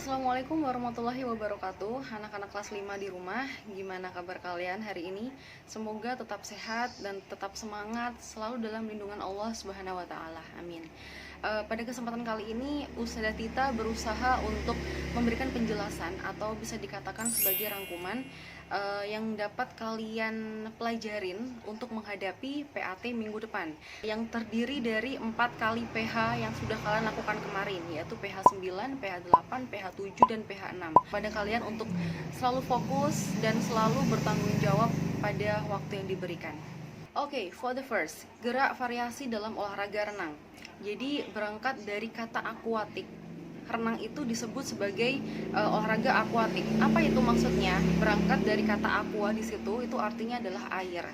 Assalamualaikum warahmatullahi wabarakatuh. Anak-anak kelas 5 di rumah, gimana kabar kalian hari ini? Semoga tetap sehat dan tetap semangat selalu dalam lindungan Allah Subhanahu wa taala. Amin. Pada kesempatan kali ini Ustazah Tita berusaha untuk memberikan penjelasan atau bisa dikatakan sebagai rangkuman yang dapat kalian pelajarin untuk menghadapi PAT minggu depan, yang terdiri dari 4 kali PH yang sudah kalian lakukan kemarin, yaitu PH 9, PH 8, PH 7, dan PH 6. Pada kalian untuk selalu fokus dan selalu bertanggung jawab pada waktu yang diberikan. Oke, for the first, gerak variasi dalam olahraga renang. Jadi berangkat dari kata akuatik. Renang itu disebut sebagai olahraga akuatik. Apa itu maksudnya? Berangkat dari kata aqua di situ, itu artinya adalah air.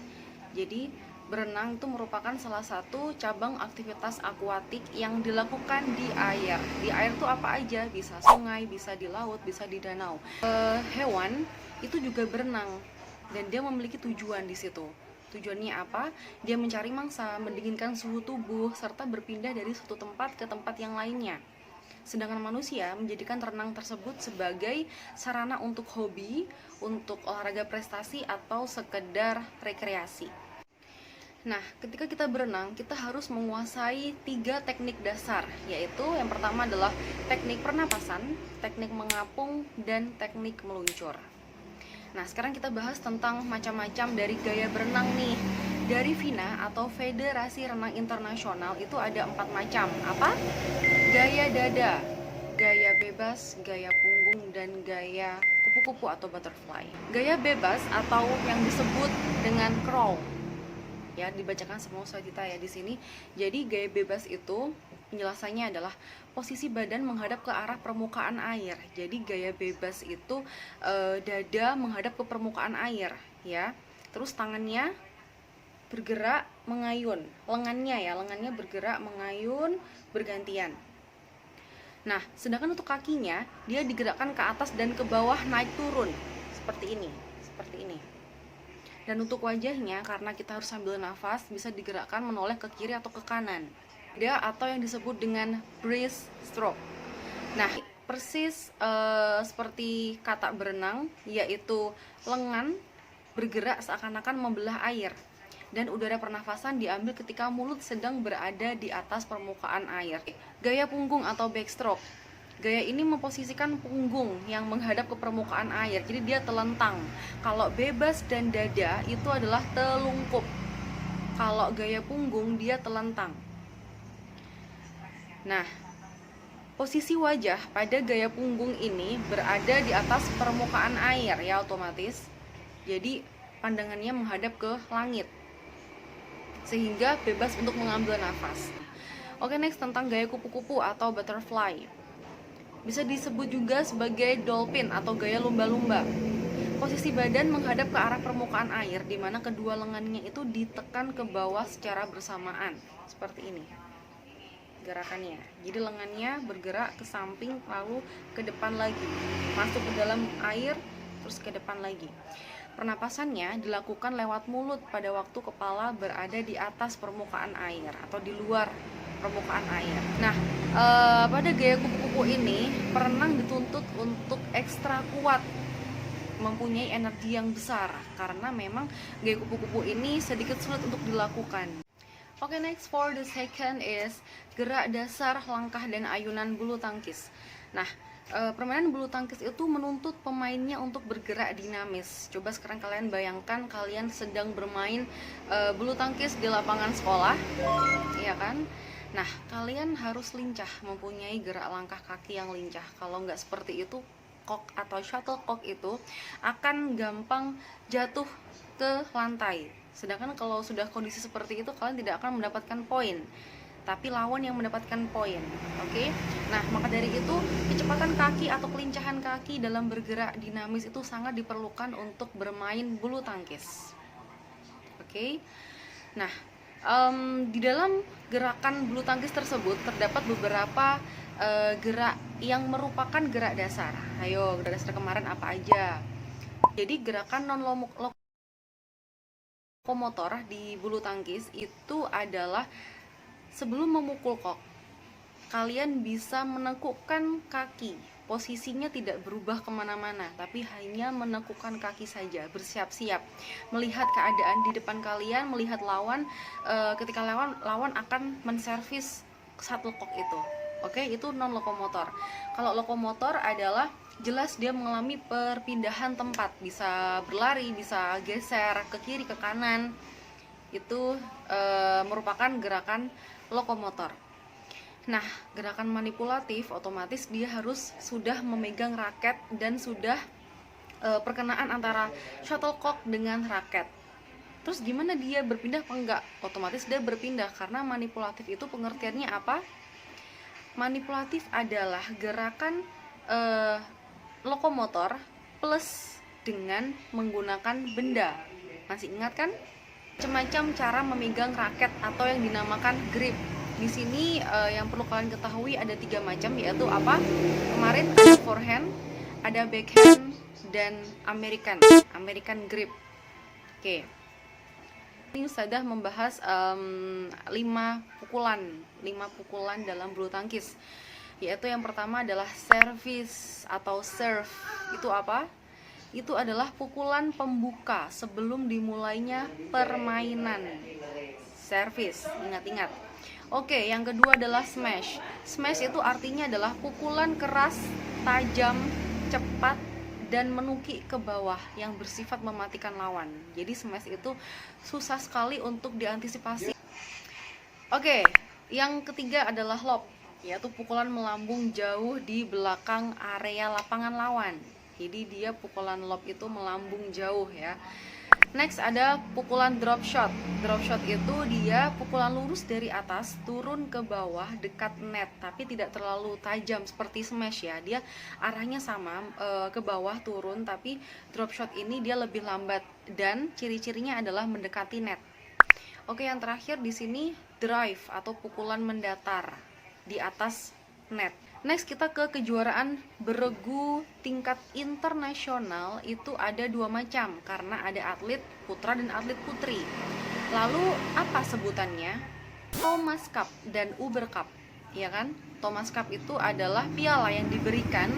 Jadi berenang itu merupakan salah satu cabang aktivitas akuatik yang dilakukan di air. Di air itu apa aja? Bisa sungai, bisa di laut, bisa di danau. Hewan itu juga berenang dan dia memiliki tujuan di situ. Tujuannya apa? Dia mencari mangsa, mendinginkan suhu tubuh, serta berpindah dari suatu tempat ke tempat yang lainnya. Sedangkan manusia menjadikan renang tersebut sebagai sarana untuk hobi, untuk olahraga prestasi, atau sekedar rekreasi. Nah, ketika kita berenang, kita harus menguasai 3 teknik dasar, yaitu yang pertama adalah teknik pernapasan, teknik mengapung, dan teknik meluncur. Nah, sekarang kita bahas tentang macam-macam dari gaya berenang nih. Dari FINA atau Federasi Renang Internasional itu ada 4 macam. Apa? Gaya dada, gaya bebas, gaya punggung, dan gaya kupu-kupu atau butterfly. Gaya bebas atau yang disebut dengan crawl, ya dibacakan semua kita ya di sini. Jadi gaya bebas itu penjelasannya adalah posisi badan menghadap ke arah permukaan air. Jadi gaya bebas itu dada menghadap ke permukaan air, ya. Terus tangannya bergerak mengayun, lengannya bergerak mengayun bergantian. Nah, sedangkan untuk kakinya dia digerakkan ke atas dan ke bawah, naik turun seperti ini, seperti ini. Dan untuk wajahnya, karena kita harus sambil nafas, bisa digerakkan menoleh ke kiri atau ke kanan. Atau yang disebut dengan breaststroke. Nah, persis seperti kata berenang, yaitu lengan bergerak seakan-akan membelah air. Dan udara pernafasan diambil ketika mulut sedang berada di atas permukaan air. Gaya punggung atau backstroke. Gaya ini memposisikan punggung yang menghadap ke permukaan air, jadi dia telentang. Kalau bebas dan dada itu adalah telungkup. Kalau gaya punggung dia telentang. Nah, posisi wajah pada gaya punggung ini berada di atas permukaan air, ya otomatis. Jadi pandangannya menghadap ke langit, sehingga bebas untuk mengambil nafas. Oke, next tentang gaya kupu-kupu atau butterfly. Bisa disebut juga sebagai dolphin atau gaya lumba-lumba. Posisi badan menghadap ke arah permukaan air, di mana kedua lengannya itu ditekan ke bawah secara bersamaan, seperti ini gerakannya. Jadi lengannya bergerak ke samping lalu ke depan lagi, masuk ke dalam air, terus ke depan lagi. Pernapasannya dilakukan lewat mulut pada waktu kepala berada di atas permukaan air atau di luar permukaan air. Nah, pada gaya kupu-kupu ini, perenang dituntut untuk ekstra kuat, mempunyai energi yang besar, karena memang gaya kupu-kupu ini sedikit sulit untuk dilakukan. Oke, next for the second is gerak dasar, langkah, dan ayunan bulu tangkis. Nah, permainan bulu tangkis itu menuntut pemainnya untuk bergerak dinamis. Coba sekarang kalian bayangkan kalian sedang bermain bulu tangkis di lapangan sekolah, ya kan? Nah, kalian harus lincah, mempunyai gerak langkah kaki yang lincah. Kalau nggak seperti itu, kok atau shuttlecock itu akan gampang jatuh ke lantai. Sedangkan kalau sudah kondisi seperti itu, kalian tidak akan mendapatkan poin, tapi lawan yang mendapatkan poin. Oke? Nah, maka dari itu kecepatan kaki atau kelincahan kaki dalam bergerak dinamis itu sangat diperlukan untuk bermain bulu tangkis. Oke? Nah, di dalam gerakan bulu tangkis tersebut terdapat beberapa gerak yang merupakan gerak dasar. Ayo, gerak dasar kemarin apa aja? Jadi gerakan non lokomotor di bulu tangkis itu adalah sebelum memukul kok. kalian bisa menekukkan kaki. Posisinya tidak berubah kemana-mana, tapi hanya menekukkan kaki saja, bersiap-siap melihat keadaan di depan kalian, melihat lawan ketika lawan akan menservis shuttlecock itu. Oke, itu non lokomotor. Kalau lokomotor adalah jelas dia mengalami perpindahan tempat, bisa berlari, bisa geser ke kiri ke kanan. Itu merupakan gerakan lokomotor. Nah, gerakan manipulatif otomatis dia harus sudah memegang raket dan sudah perkenaan antara shuttlecock dengan raket. Terus gimana dia berpindah apa enggak? Otomatis dia berpindah, karena manipulatif itu pengertiannya apa? Manipulatif adalah gerakan lokomotor plus dengan menggunakan benda. Masih ingat kan? Macam-macam cara memegang raket atau yang dinamakan grip. Di sini yang perlu kalian ketahui ada 3 macam, yaitu apa? Kemarin ada forehand, ada backhand, dan American grip. Oke. Ini sudah membahas 5 pukulan dalam bulu tangkis. Yaitu yang pertama adalah service atau serve. Itu apa? Itu adalah pukulan pembuka sebelum dimulainya permainan. Service, ingat-ingat. Oke, yang kedua adalah smash. Smash itu artinya adalah pukulan keras, tajam, cepat, dan menukik ke bawah yang bersifat mematikan lawan. Jadi smash itu susah sekali untuk diantisipasi. Oke, yang ketiga adalah lob, yaitu pukulan melambung jauh di belakang area lapangan lawan. Jadi dia pukulan lob itu melambung jauh ya. Next ada pukulan drop shot. Drop shot itu dia pukulan lurus dari atas turun ke bawah dekat net, tapi tidak terlalu tajam seperti smash ya. Dia arahnya sama ke bawah turun, tapi drop shot ini dia lebih lambat dan ciri-cirinya adalah mendekati net. Oke, yang terakhir di sini drive atau pukulan mendatar di atas net. Next kita ke kejuaraan beregu tingkat internasional. Itu ada 2 macam karena ada atlet putra dan atlet putri. Lalu apa sebutannya? Thomas Cup dan Uber Cup, ya kan? Thomas Cup itu adalah piala yang diberikan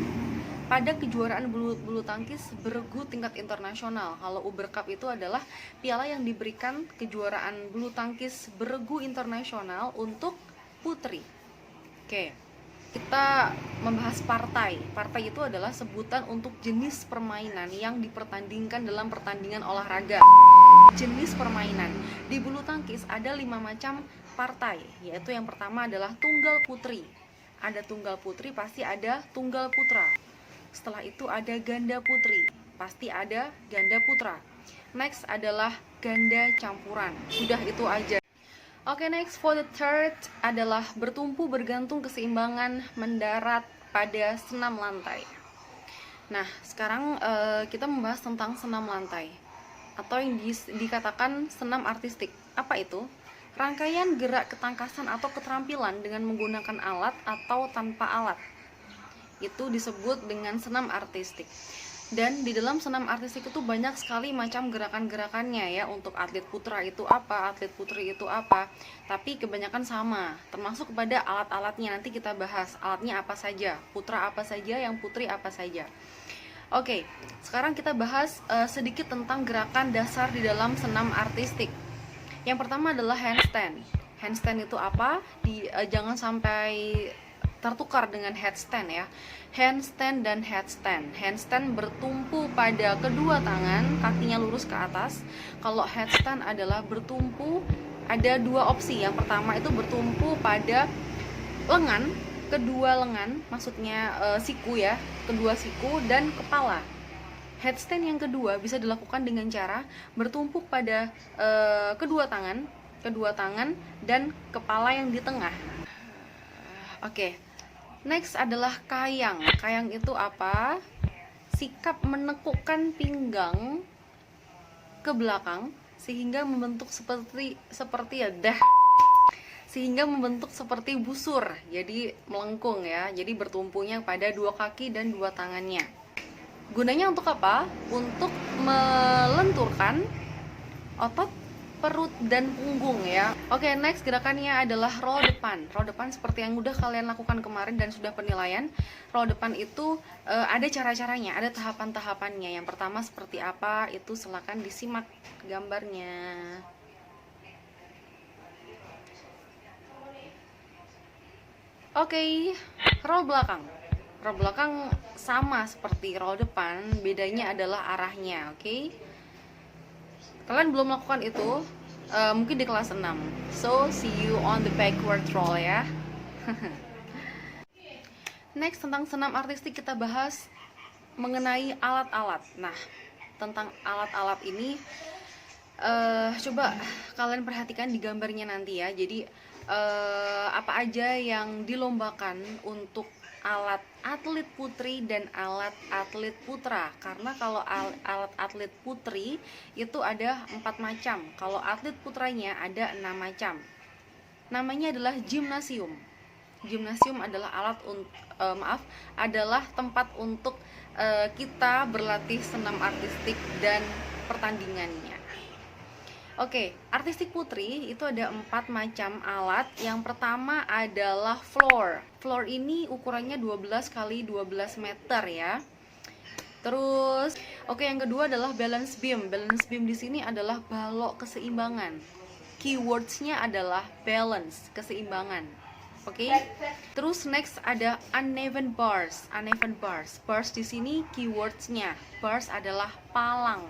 pada kejuaraan bulu tangkis beregu tingkat internasional. Kalau Uber Cup itu adalah piala yang diberikan kejuaraan bulu tangkis beregu internasional untuk putri. Oke. Kita membahas partai. Partai itu adalah sebutan untuk jenis permainan yang dipertandingkan dalam pertandingan olahraga. Jenis permainan. Di bulu tangkis ada 5 macam partai, yaitu yang pertama adalah tunggal putri. Ada tunggal putri, pasti ada tunggal putra. Setelah itu ada ganda putri, pasti ada ganda putra. Next adalah ganda campuran. Sudah itu aja. Oke, next for the third adalah bertumpu bergantung keseimbangan mendarat pada senam lantai. Nah, sekarang kita membahas tentang senam lantai atau yang dikatakan senam artistik. Apa itu? Rangkaian gerak ketangkasan atau keterampilan dengan menggunakan alat atau tanpa alat. Itu disebut dengan senam artistik. Dan di dalam senam artistik itu banyak sekali macam gerakan-gerakannya ya. Untuk atlet putra itu apa, atlet putri itu apa. Tapi kebanyakan sama, termasuk kepada alat-alatnya. Nanti kita bahas alatnya apa saja, putra apa saja, yang putri apa saja. Oke, sekarang kita bahas sedikit tentang gerakan dasar di dalam senam artistik. Yang pertama adalah handstand. Handstand itu apa? Jangan sampai tertukar dengan headstand ya. Handstand dan headstand. Handstand bertumpu pada kedua tangan, kakinya lurus ke atas. Kalau headstand adalah bertumpu, ada 2 opsi. Yang pertama itu bertumpu pada lengan, kedua lengan, maksudnya siku ya, kedua siku dan kepala. Headstand yang kedua bisa dilakukan dengan cara bertumpu pada kedua tangan dan kepala yang di tengah. Oke. Next adalah kayang. Kayang itu apa? Sikap menekukkan pinggang ke belakang sehingga membentuk seperti sehingga membentuk seperti busur. Jadi melengkung ya. Jadi bertumpunya pada 2 kaki dan 2 tangannya. Gunanya untuk apa? Untuk melenturkan otot perut dan punggung ya. Oke, next gerakannya adalah roll depan. Roll depan seperti yang udah kalian lakukan kemarin dan sudah penilaian. Roll depan itu ada cara-caranya, ada tahapan-tahapannya. Yang pertama seperti apa, itu silakan disimak gambarnya. Oke, roll belakang. Roll belakang sama seperti roll depan, bedanya adalah arahnya, oke? Kalian belum melakukan itu, mungkin di kelas 6. So, see you on the backward roll ya. Next, tentang senam artistik kita bahas mengenai alat-alat. Nah, tentang alat-alat ini coba kalian perhatikan di gambarnya nanti ya. Jadi apa aja yang dilombakan untuk alat atlet putri dan alat atlet putra. Karena kalau alat atlet putri itu ada 4 macam, kalau atlet putranya ada 6 macam. Namanya adalah gimnasium. Gimnasium adalah adalah tempat untuk kita berlatih senam artistik dan pertandingannya. Oke, artistik putri itu ada 4 macam alat. Yang pertama adalah floor. Floor ini ukurannya 12 kali 12 meter ya. Terus, oke, yang kedua adalah balance beam. Balance beam di sini adalah balok keseimbangan. Keywordsnya adalah balance, keseimbangan. Oke. Terus next ada uneven bars. Uneven bars. Bars di sini keywordsnya. Bars adalah palang.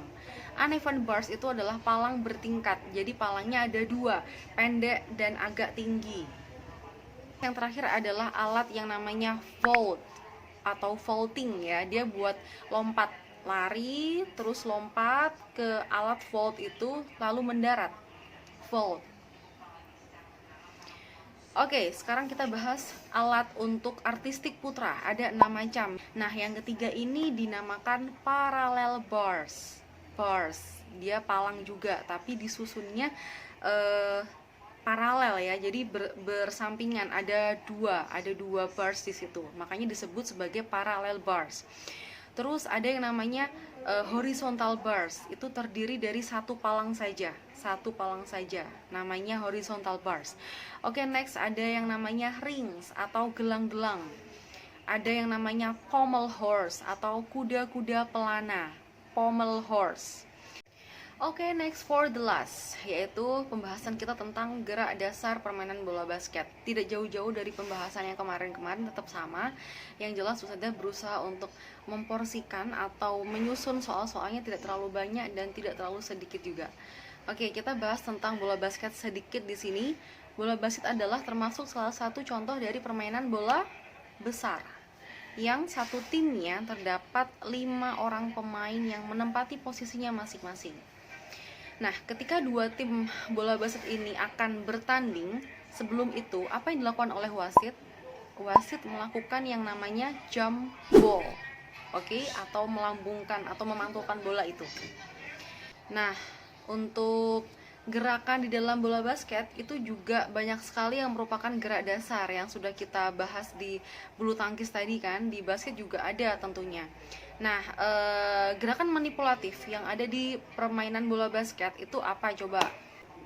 Uneven bars itu adalah palang bertingkat. Jadi palangnya ada 2, pendek dan agak tinggi. Yang terakhir adalah alat yang namanya vault atau vaulting ya. Dia buat lompat, lari terus lompat ke alat vault itu lalu mendarat. Vault. Oke, sekarang kita bahas alat untuk artistik putra. Ada 6 macam. Nah, yang ketiga ini dinamakan parallel bars. Dia palang juga, tapi disusunnya paralel ya, jadi bersampingan, ada dua bars di situ, makanya disebut sebagai parallel bars. Terus ada yang namanya horizontal bars, itu terdiri dari satu palang saja, namanya horizontal bars. Oke, next ada yang namanya rings atau gelang-gelang. Ada yang namanya pommel horse atau kuda-kuda pelana. Pommel horse. Oke, next for the last, yaitu pembahasan kita tentang gerak dasar permainan bola basket. Tidak jauh-jauh dari pembahasan yang kemarin-kemarin, tetap sama. Yang jelas Ustazah berusaha untuk memporsikan atau menyusun soal-soalnya tidak terlalu banyak dan tidak terlalu sedikit juga. Oke, kita bahas tentang bola basket sedikit di sini. Bola basket adalah termasuk salah satu contoh dari permainan bola besar, yang satu timnya terdapat 5 orang pemain yang menempati posisinya masing-masing. Nah, ketika 2 tim bola basket ini akan bertanding, sebelum itu apa yang dilakukan oleh wasit? Wasit melakukan yang namanya jump ball, oke, atau melambungkan atau memantulkan bola itu. Nah, untuk gerakan di dalam bola basket itu juga banyak sekali yang merupakan gerak dasar yang sudah kita bahas di bulu tangkis tadi kan, di basket juga ada tentunya. Nah, gerakan manipulatif yang ada di permainan bola basket itu apa coba?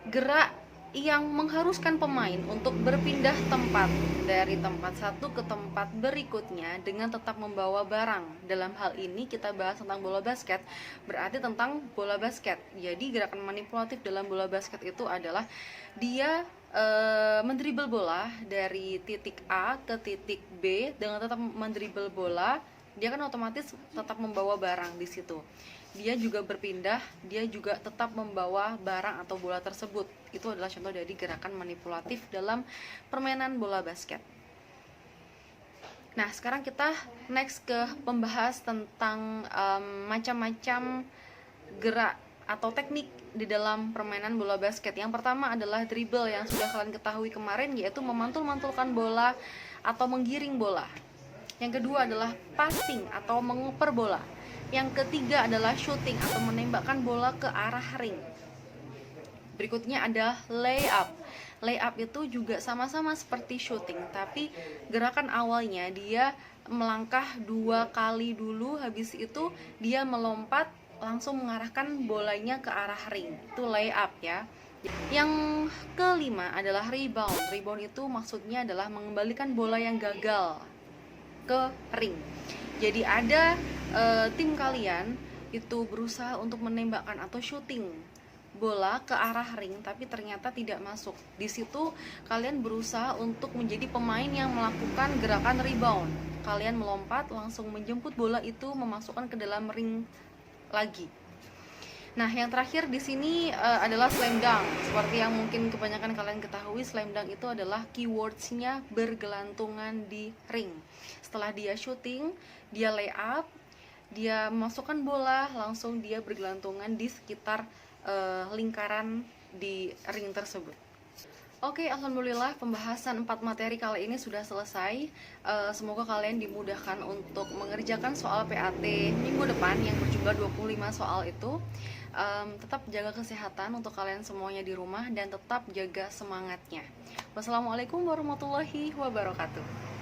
Gerak yang mengharuskan pemain untuk berpindah tempat dari tempat satu ke tempat berikutnya dengan tetap membawa barang. Dalam hal ini kita bahas tentang bola basket, berarti tentang bola basket. Jadi gerakan manipulatif dalam bola basket itu adalah dia mendribel bola dari titik A ke titik B dengan tetap mendribel bola. Dia kan otomatis tetap membawa barang di situ. Dia juga berpindah, dia juga tetap membawa barang atau bola tersebut. Itu adalah contoh dari gerakan manipulatif dalam permainan bola basket. Nah, sekarang kita next ke pembahas tentang macam-macam gerak atau teknik di dalam permainan bola basket. Yang pertama adalah dribble yang sudah kalian ketahui kemarin, yaitu memantul-mantulkan bola atau menggiring bola. Yang kedua adalah passing atau mengoper bola. Yang ketiga adalah shooting atau menembakkan bola ke arah ring. Berikutnya ada layup. Layup itu juga sama-sama seperti shooting, tapi gerakan awalnya dia melangkah 2 kali dulu, habis itu dia melompat langsung mengarahkan bolanya ke arah ring. Itu layup ya. Yang kelima adalah rebound. Rebound itu maksudnya adalah mengembalikan bola yang gagal ke ring. Jadi ada tim kalian itu berusaha untuk menembakkan atau shooting bola ke arah ring tapi ternyata tidak masuk. Di situ kalian berusaha untuk menjadi pemain yang melakukan gerakan rebound. Kalian melompat langsung menjemput bola itu memasukkan ke dalam ring lagi. Nah, yang terakhir di sini adalah slam dunk. Seperti yang mungkin kebanyakan kalian ketahui, slam dunk itu adalah keywordsnya bergelantungan di ring. Setelah dia shooting, dia lay up, dia memasukkan bola, langsung dia bergelantungan di sekitar lingkaran di ring tersebut. Oke, alhamdulillah pembahasan 4 materi kali ini sudah selesai. Semoga kalian dimudahkan untuk mengerjakan soal PAT minggu depan yang berjumlah 25 soal itu. Tetap jaga kesehatan untuk kalian semuanya di rumah dan tetap jaga semangatnya. Wassalamualaikum warahmatullahi wabarakatuh.